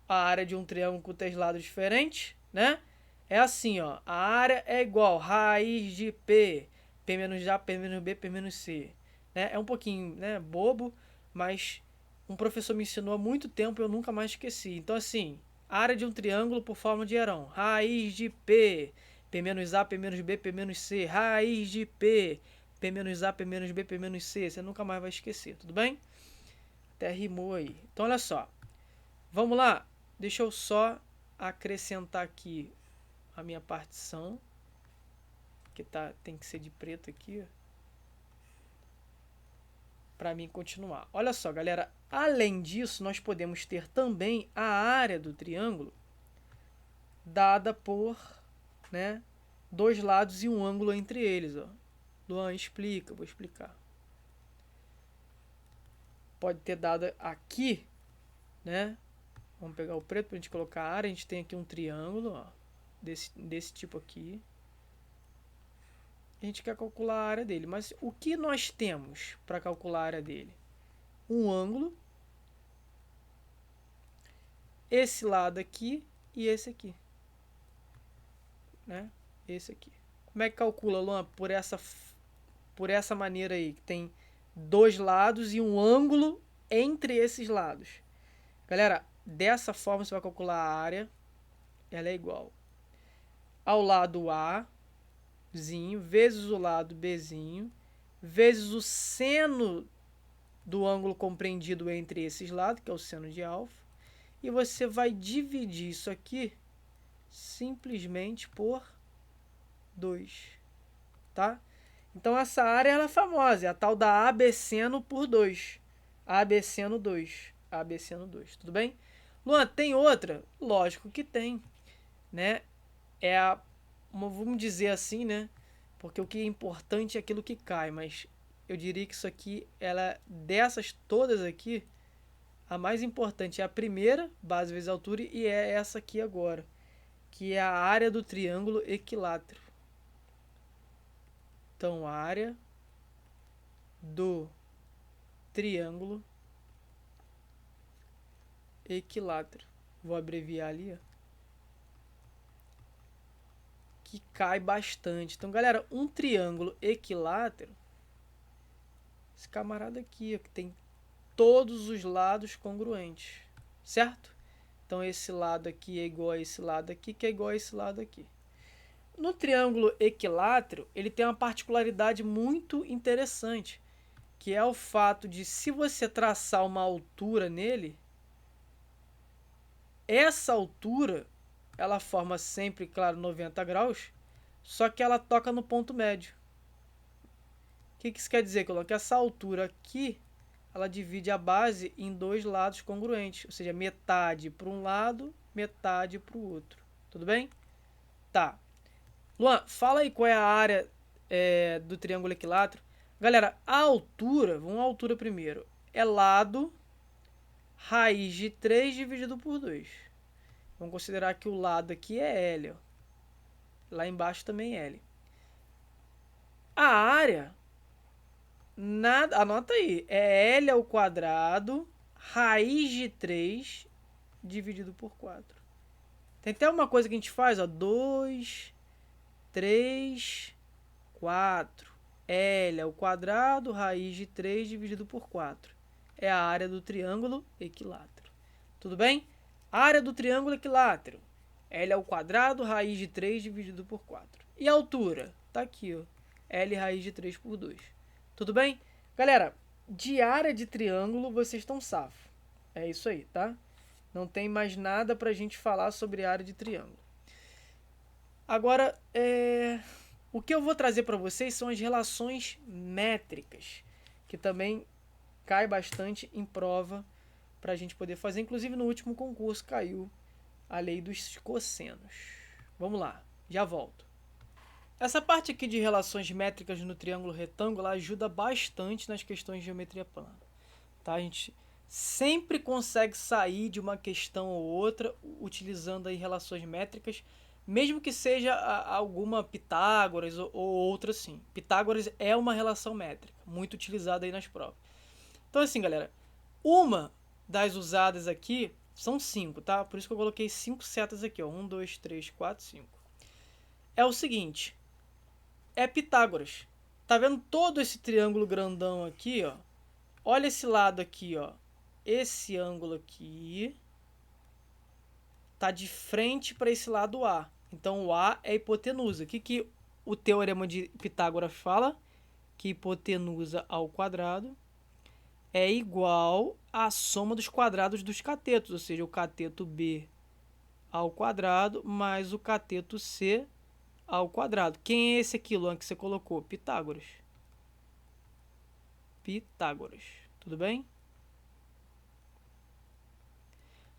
A área de um triângulo com 3 lados diferentes, né? É assim, ó. A área é igual a raiz de P. P menos A, P menos B, P menos C. Né? É um pouquinho, né, bobo, mas um professor me ensinou há muito tempo e eu nunca mais esqueci. Então, assim, área de um triângulo por fórmula de Heron. Raiz de P. P menos A, P menos B, P menos C. Raiz de P. P menos A, P menos B, P menos C. Você nunca mais vai esquecer, tudo bem? Até rimou aí. Então, olha só. Vamos lá. Deixa eu só acrescentar aqui a minha partição, que tem que ser de preto aqui, para mim continuar. Olha só, galera, além disso, nós podemos ter também a área do triângulo dada por, né, 2 lados e um ângulo entre eles. Ó. Luan, explica, vou explicar. Pode ter dado aqui, né? Vamos pegar o preto para a gente colocar a área. A gente tem aqui um triângulo, ó, desse tipo aqui. A gente quer calcular a área dele. Mas o que nós temos para calcular a área dele? Um ângulo, esse lado aqui e esse aqui. Né? Esse aqui. Como é que calcula, Luan? Por essa maneira aí, que tem 2 lados e um ângulo entre esses lados. Galera, dessa forma você vai calcular a área. Ela é igual ao lado Azinho vezes o lado Bzinho vezes o seno do ângulo compreendido entre esses lados, que é o seno de alfa. E você vai dividir isso aqui simplesmente por 2, tá? Então essa área ela é famosa, é a tal da AB seno por 2. AB seno 2. AB seno 2, tudo bem? Luan, tem outra? Lógico que tem, né? Vamos dizer assim, né? Porque o que é importante é aquilo que cai, mas eu diria que isso aqui, ela, dessas todas aqui, a mais importante é a primeira, base vezes altura, e é essa aqui agora, que é a área do triângulo equilátero. Então, a área do triângulo equilátero. Vou abreviar ali, ó. Que cai bastante. Então, galera, um triângulo equilátero, esse camarada aqui, ó, que tem todos os lados congruentes, certo? Então, esse lado aqui é igual a esse lado aqui, que é igual a esse lado aqui. No triângulo equilátero, ele tem uma particularidade muito interessante, que é o fato de, se você traçar uma altura nele, essa altura, ela forma sempre, claro, 90 graus, só que ela toca no ponto médio. O que isso quer dizer, que essa altura aqui, ela divide a base em dois lados congruentes, ou seja, metade para um lado, metade para o outro. Tudo bem? Tá. Luan, fala aí qual é a área do triângulo equilátero. Galera, a altura, vamos à altura primeiro, é lado raiz de 3 dividido por 2. Vamos considerar que o lado aqui é L. Ó. Lá embaixo também é L. A área, anota aí, é L ao quadrado, raiz de 3 dividido por 4. Tem até uma coisa que a gente faz, ó, 2, 3, 4. L ao quadrado, raiz de 3 dividido por 4. É a área do triângulo equilátero. Tudo bem? Área do triângulo equilátero. L ao quadrado, raiz de 3 dividido por 4. E a altura? Tá aqui, ó. L raiz de 3 por 2. Tudo bem? Galera, de área de triângulo vocês estão safos. É isso aí, tá? Não tem mais nada pra gente falar sobre área de triângulo. Agora, o que eu vou trazer para vocês são as relações métricas, que também cai bastante em prova para a gente poder fazer. Inclusive, no último concurso caiu a lei dos cossenos. Vamos lá, já volto. Essa parte aqui de relações métricas no triângulo retângulo ajuda bastante nas questões de geometria plana. Tá? A gente sempre consegue sair de uma questão ou outra utilizando aí relações métricas, mesmo que seja alguma Pitágoras ou outra assim. Pitágoras é uma relação métrica, muito utilizada aí nas provas. Então assim, galera, uma das usadas aqui são 5, tá? Por isso que eu coloquei 5 setas aqui, ó. 1, 2, 3, 4, 5. É o seguinte, é Pitágoras. Tá vendo todo esse triângulo grandão aqui, ó? Olha esse lado aqui, ó. Esse ângulo aqui tá de frente para esse lado A. Então, o A é hipotenusa. O que o teorema de Pitágoras fala? Que hipotenusa ao quadrado é igual à soma dos quadrados dos catetos, ou seja, o cateto B ao quadrado mais o cateto C ao quadrado. Quem é esse aqui, Luan, que você colocou? Pitágoras. Pitágoras. Tudo bem?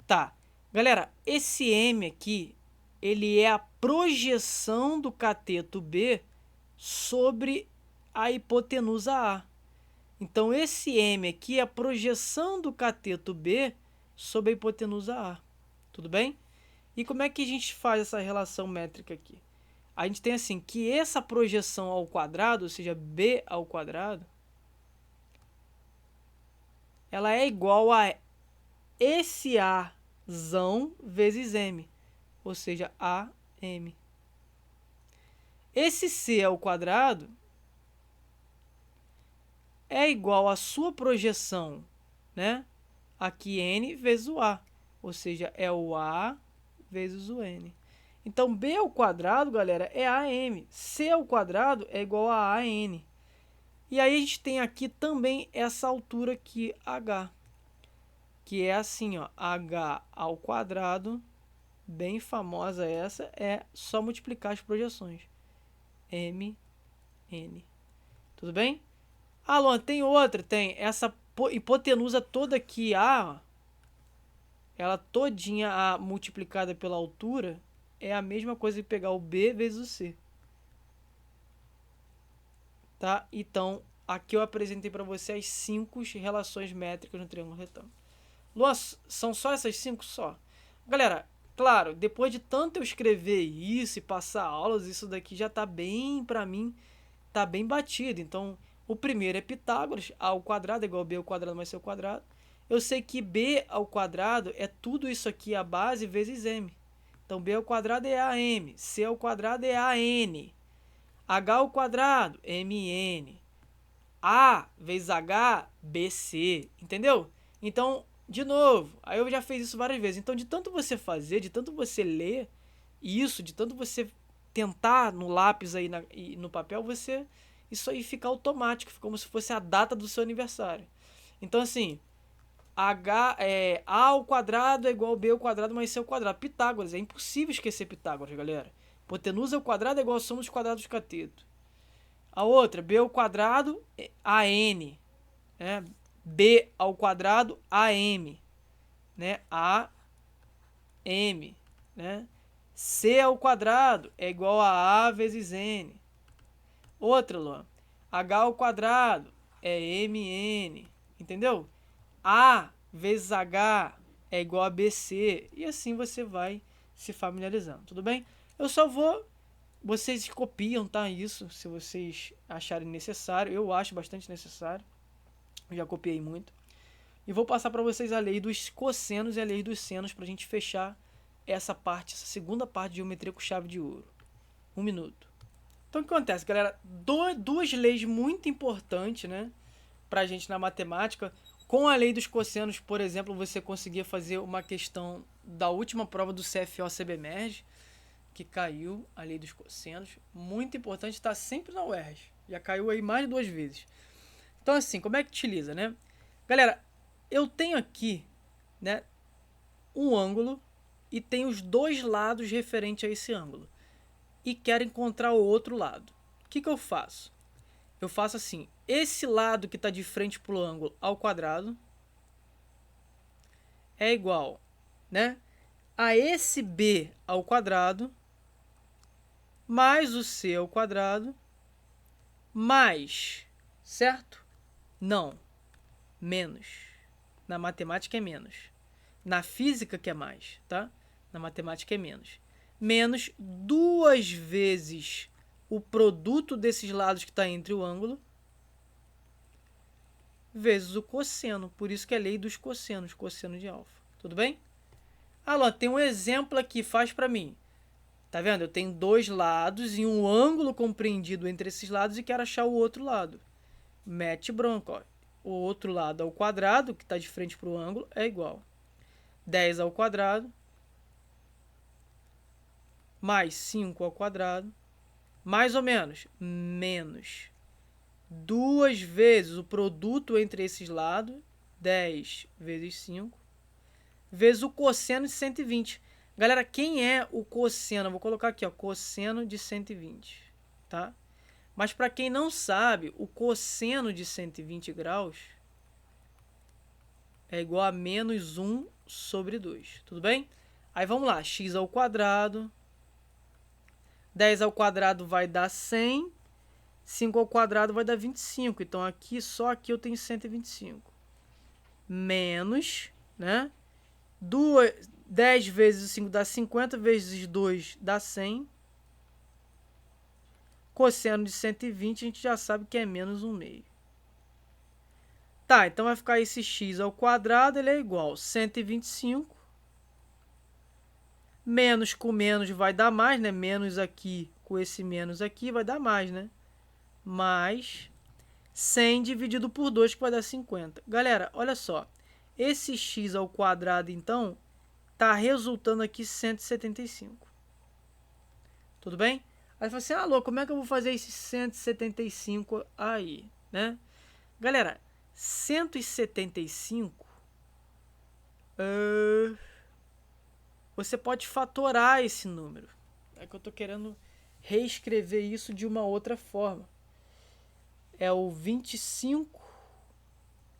Tá. Galera, esse M aqui, ele é a projeção do cateto B sobre a hipotenusa A. Então, esse M aqui é a projeção do cateto B sobre a hipotenusa A. Tudo bem? E como é que a gente faz essa relação métrica aqui? A gente tem assim, que essa projeção ao quadrado, ou seja, B ao quadrado, ela é igual a esse Azão vezes M, ou seja, AM. Esse C ao quadrado é igual à sua projeção, né? Aqui N vezes o A, ou seja, é o A vezes o N. Então, B ao quadrado, galera, é AM. C ao quadrado é igual a AN. E aí a gente tem aqui também essa altura aqui, H. Que é assim, ó, H ao quadrado, bem famosa essa, é só multiplicar as projeções. M, N. Tudo bem? Ah, Luan, tem outra, tem. Essa hipotenusa toda aqui, A, ela todinha A multiplicada pela altura, é a mesma coisa que pegar o B vezes o C. Tá? Então, aqui eu apresentei para você as 5 relações métricas no triângulo retângulo. Luan, são só essas 5? Só. Galera, claro, depois de tanto eu escrever isso e passar aulas, isso daqui já tá bem, para mim, tá bem batido. Então, o primeiro é Pitágoras, A ao quadrado é igual a B ao quadrado mais C ao quadrado. Eu sei que B ao quadrado é tudo isso aqui, a base, vezes M. Então, B ao quadrado é AM, C ao quadrado é AN, H ao quadrado, MN, A vezes H, BC, entendeu? Então, de novo, aí eu já fiz isso várias vezes. Então, de tanto você fazer, de tanto você ler isso, de tanto você tentar no lápis aí e no papel, isso aí fica automático, fica como se fosse a data do seu aniversário. Então, assim, A ao quadrado é igual a B ao quadrado mais C ao quadrado. Pitágoras, é impossível esquecer Pitágoras, galera. Hipotenusa ao quadrado é igual a soma dos quadrados do cateto. A outra, B ao quadrado, AN, né? B ao quadrado, AM, né? AM, né? C ao quadrado é igual a vezes N. Outra, Luan, H ao quadrado é MN, entendeu? A vezes H é igual a BC. E assim você vai se familiarizando, tudo bem? Eu só vou... Vocês copiam, tá? Isso, se vocês acharem necessário. Eu acho bastante necessário. Eu já copiei muito. E vou passar para vocês a lei dos cossenos e a lei dos senos para a gente fechar essa parte, essa segunda parte de geometria com chave de ouro. 1 minuto. Então o que acontece, galera? Duas leis muito importantes, né? Pra gente na matemática. Com a lei dos cossenos, por exemplo, você conseguia fazer uma questão da última prova do CFO-CBMERG, que caiu, a lei dos cossenos. Muito importante, está sempre na UERJ. Já caiu aí mais de 2 vezes. Então assim, como é que utiliza, né? Galera, eu tenho aqui, né, um ângulo e tem os dois lados referentes a esse ângulo. E quero encontrar o outro lado. O que eu faço? Eu faço assim, esse lado que está de frente para o ângulo ao quadrado é igual, né, a esse B ao quadrado mais o C ao quadrado mais, certo? Não, menos. Na matemática é menos. Na física que é mais, tá? Na matemática é menos. Menos 2 vezes o produto desses lados que está entre o ângulo vezes o cosseno. Por isso que é a lei dos cossenos, cosseno de alfa. Tudo bem? Alô, tem um exemplo aqui, faz para mim. Tá vendo? Eu tenho 2 lados e um ângulo compreendido entre esses lados e quero achar o outro lado. Mete bronca, ó. O outro lado ao quadrado, que está de frente para o ângulo, é igual 10 ao quadrado mais 5 ao quadrado, mais ou menos, menos 2 vezes o produto entre esses lados, 10 vezes 5, vezes o cosseno de 120. Galera, quem é o cosseno? Eu vou colocar aqui, ó, cosseno de 120, tá? Mas para quem não sabe, o cosseno de 120 graus é igual a menos 1 sobre 2, tudo bem? Aí vamos lá, x ao quadrado, 10 ao quadrado vai dar 100, 5 ao quadrado vai dar 25. Então aqui, só aqui eu tenho 125. Menos, né? 10 vezes 5 dá 50, vezes 2 dá 100. Cosseno de 120 a gente já sabe que é menos 1/2. Tá, então vai ficar esse x ao quadrado, ele é igual a 125. Menos com menos vai dar mais, né? Menos aqui com esse menos aqui vai dar mais, né? Mais 100 dividido por 2, que vai dar 50. Galera, olha só. Esse x ao quadrado, então, tá resultando aqui 175. Tudo bem? Aí você fala assim, alô, como é que eu vou fazer esse 175 aí, né? Galera, 175... você pode fatorar esse número. É que eu tô querendo reescrever isso de uma outra forma. É o 25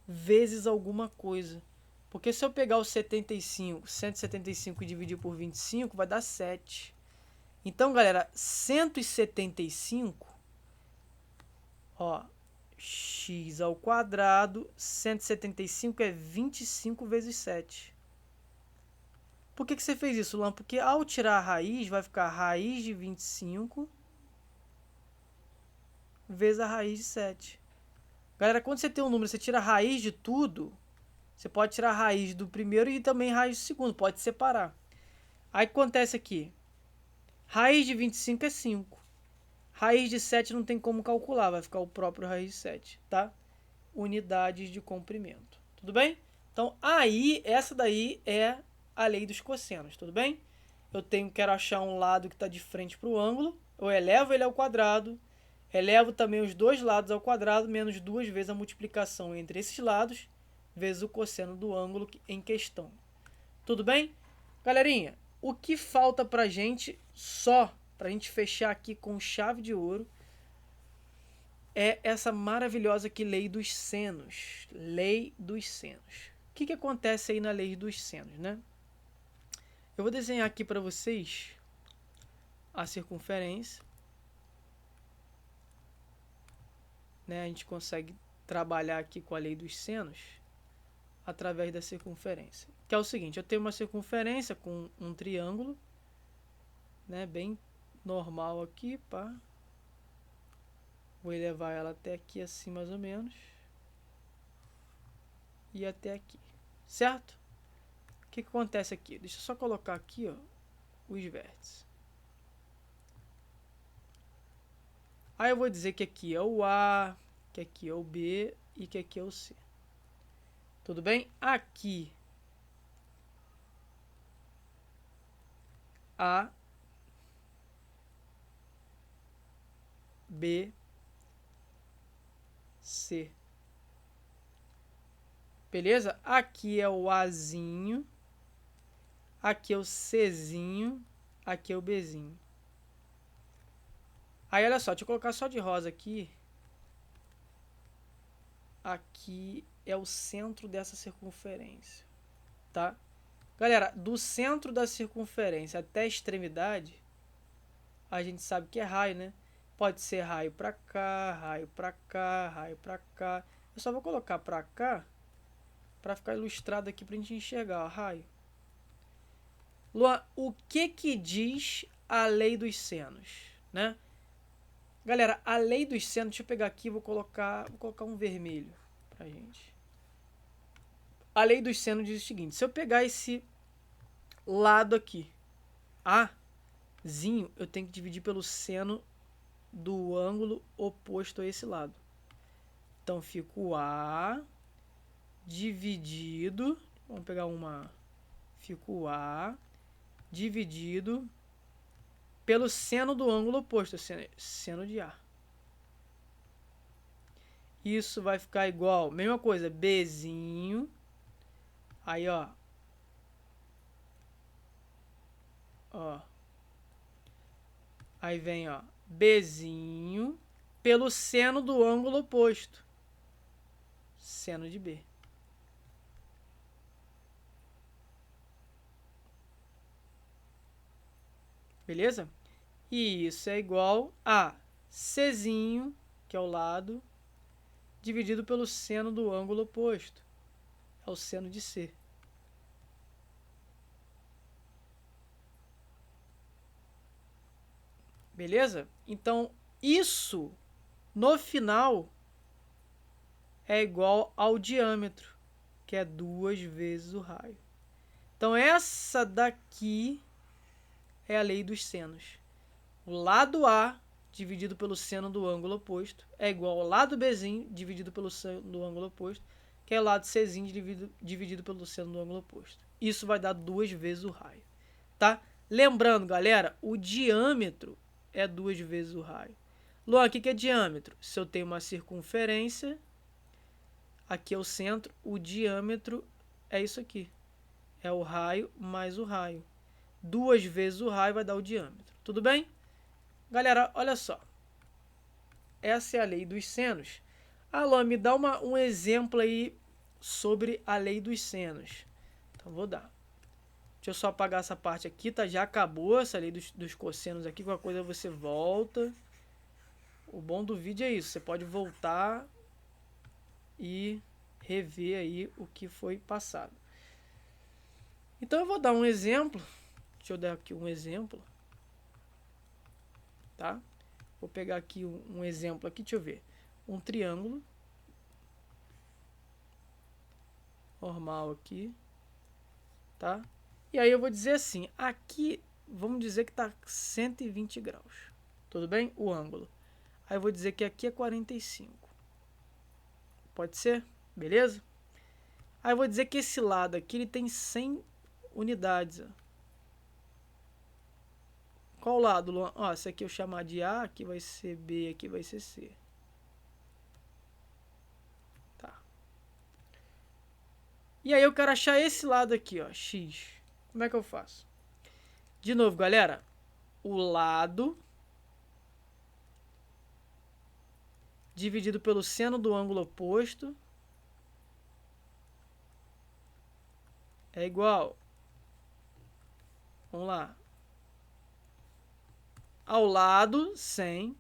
vezes alguma coisa. Porque se eu pegar o 175 e dividir por 25, vai dar 7. Então, galera, 175, ó, x ao quadrado, 175 é 25 vezes 7. Por que você fez isso, Luan? Porque ao tirar a raiz, vai ficar raiz de 25 vezes a raiz de 7. Galera, quando você tem um número, você tira a raiz de tudo, você pode tirar a raiz do primeiro e também a raiz do segundo, pode separar. Aí o que acontece aqui? Raiz de 25 é 5. Raiz de 7 não tem como calcular, vai ficar o próprio raiz de 7, tá? Unidades de comprimento. Tudo bem? Então, aí, essa daí é a lei dos cossenos, tudo bem? Quero achar um lado que está de frente para o ângulo, eu elevo ele ao quadrado, elevo também os dois lados ao quadrado, menos 2 vezes a multiplicação entre esses lados, vezes o cosseno do ângulo em questão. Tudo bem? Galerinha, o que falta pra gente, só pra gente fechar aqui com chave de ouro, é essa maravilhosa aqui, lei dos senos. Lei dos senos. O que acontece aí na lei dos senos, né? Eu vou desenhar aqui para vocês a circunferência. Né? A gente consegue trabalhar aqui com a lei dos senos através da circunferência. Que é o seguinte, eu tenho uma circunferência com um triângulo, né? Bem normal aqui, pá. Vou elevar ela até aqui assim, mais ou menos. E até aqui, certo? O que acontece aqui? Deixa eu só colocar aqui, ó, os vértices. Aí eu vou dizer que aqui é o A, que aqui é o B e que aqui é o C. Tudo bem? Aqui A, B, C. Beleza? Aqui é o Azinho, aqui é o Czinho, aqui é o Bzinho. Aí, olha só, deixa eu colocar só de rosa aqui. Aqui é o centro dessa circunferência, tá? Galera, do centro da circunferência até a extremidade, a gente sabe que é raio, né? Pode ser raio pra cá, raio pra cá, raio pra cá. Eu só vou colocar pra cá, pra ficar ilustrado aqui pra gente enxergar, ó, raio. Luan, o que diz a lei dos senos, né? Galera, a lei dos senos, deixa eu pegar aqui, vou colocar um vermelho pra gente. A lei dos senos diz o seguinte, se eu pegar esse lado aqui, Azinho, eu tenho que dividir pelo seno do ângulo oposto a esse lado. Então, fica o A dividido, vamos pegar fica o A dividido pelo seno do ângulo oposto, seno de A. Isso vai ficar igual, mesma coisa, Bzinho. Aí, ó. Aí vem, ó, Bzinho pelo seno do ângulo oposto. Seno de B. Beleza? E isso é igual a Czinho, que é o lado, dividido pelo seno do ângulo oposto. É o seno de C. Beleza? Então, isso, no final, é igual ao diâmetro, que é 2 vezes o raio. Então, essa daqui é a lei dos senos. O lado A dividido pelo seno do ângulo oposto é igual ao lado Bzinho dividido pelo seno do ângulo oposto, que é o lado Czinho dividido pelo seno do ângulo oposto. Isso vai dar 2 vezes o raio, tá? Lembrando, galera, o diâmetro é 2 vezes o raio. Luan, o que é diâmetro? Se eu tenho uma circunferência, aqui é o centro, o diâmetro é isso aqui. É o raio mais o raio. 2 vezes o raio vai dar o diâmetro. Tudo bem? Galera, olha só. Essa é a lei dos senos. Luan, me dá um exemplo aí sobre a lei dos senos. Então, vou dar. Deixa eu só apagar essa parte aqui, tá? Já acabou essa lei dos cossenos aqui. Qualquer coisa você volta. O bom do vídeo é isso. Você pode voltar e rever aí o que foi passado. Então, eu vou dar um exemplo. Deixa eu dar aqui um exemplo. Tá? Vou pegar aqui um exemplo aqui. Deixa eu ver. Um triângulo. Normal aqui. Tá? E aí eu vou dizer assim, aqui, vamos dizer que está 120 graus, tudo bem? O ângulo. Aí eu vou dizer que aqui é 45. Pode ser? Beleza? Aí eu vou dizer que esse lado aqui, ele tem 100 unidades. Ó. Qual lado, Luan? Ó, esse aqui eu chamar de A, aqui vai ser B, aqui vai ser C. Tá. E aí eu quero achar esse lado aqui, ó, X. Como é que eu faço? De novo, galera, o lado dividido pelo seno do ângulo oposto é igual, vamos lá, ao lado 100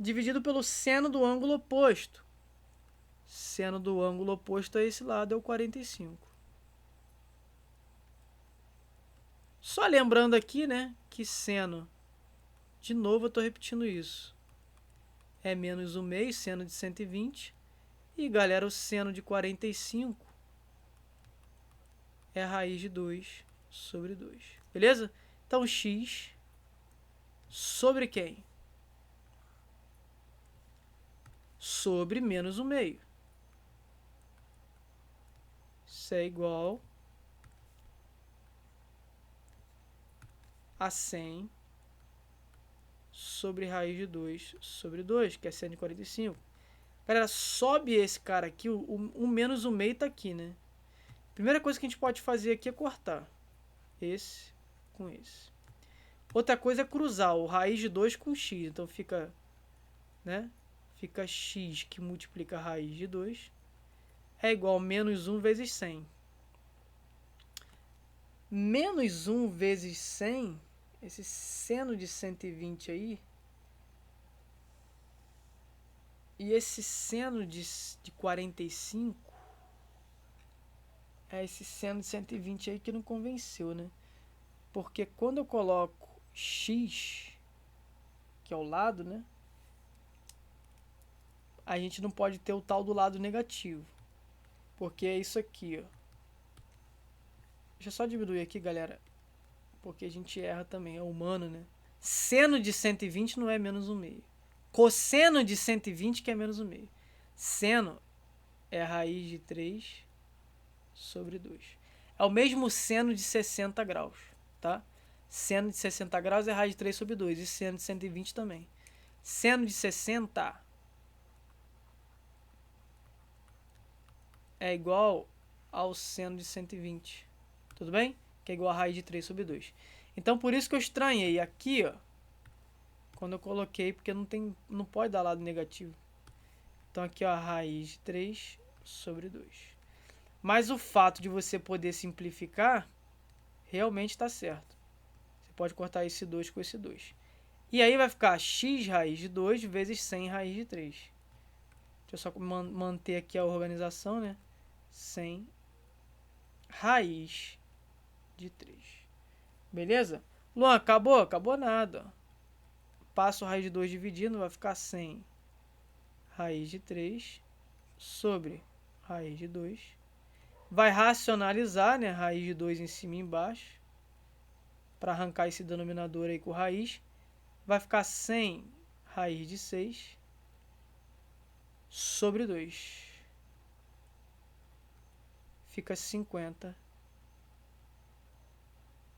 dividido pelo seno do ângulo oposto. Seno do ângulo oposto a esse lado é o 45. Só lembrando aqui, né, que seno, de novo eu estou repetindo isso, é menos 1/2, seno de 120. E, galera, o seno de 45 é a raiz de 2 sobre 2. Beleza? Então, x sobre quem? Sobre menos 1/2. Isso é igual a 100 sobre raiz de 2 sobre 2, que é 145. Galera, sobe esse cara aqui, o menos 1/2 tá aqui, né? Primeira coisa que a gente pode fazer aqui é cortar esse com esse. Outra coisa é cruzar o raiz de 2 com x. Então fica, né? Fica x que multiplica a raiz de 2 é igual a menos 1 vezes 100. Menos 1 vezes 100, esse seno de 120 aí, e esse seno de 45, é esse seno de 120 aí que não convenceu, né? Porque quando eu coloco x, que é o lado, né? A gente não pode ter o tal do lado negativo. Porque é isso aqui, ó. Deixa eu só diminuir aqui, galera. Porque a gente erra também, é humano, né? Seno de 120 não é menos 1/2. Cosseno de 120 que é menos 1/2. Seno é a raiz de 3 sobre 2. É o mesmo seno de 60 graus, tá? Seno de 60 graus é a raiz de 3 sobre 2. E seno de 120 também. Seno de 60 é igual ao seno de 120. Tudo bem? Que é igual a raiz de 3 sobre 2. Então, por isso que eu estranhei aqui, ó. Quando eu coloquei, porque não pode dar lado negativo. Então, aqui, ó, a raiz de 3 sobre 2. Mas o fato de você poder simplificar, realmente está certo. Você pode cortar esse 2 com esse 2. E aí vai ficar x raiz de 2 vezes 100 raiz de 3. Deixa eu só manter aqui a organização, né? 100 raiz de 3. Beleza? Luan, acabou? Acabou nada. Passo raiz de 2 dividindo, vai ficar 100 raiz de 3 sobre raiz de 2. Vai racionalizar, né? Raiz de 2 em cima e embaixo. Para arrancar esse denominador aí com raiz. Vai ficar 100 raiz de 6 sobre 2. Fica 50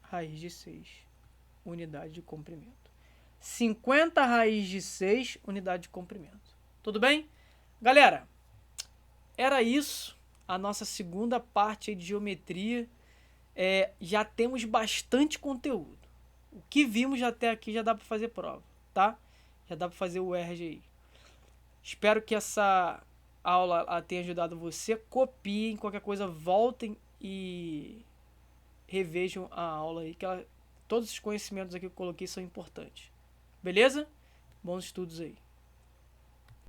raiz de 6 unidade de comprimento. 50 raiz de 6 unidade de comprimento. Tudo bem? Galera, era isso. A nossa segunda parte de geometria. Já temos bastante conteúdo. O que vimos até aqui já dá para fazer prova, tá? Já dá para fazer o RGI. Espero que essa aula tenha ajudado você. Copiem, qualquer coisa, voltem e revejam a aula aí, que todos os conhecimentos aqui que eu coloquei são importantes. Beleza? Bons estudos aí.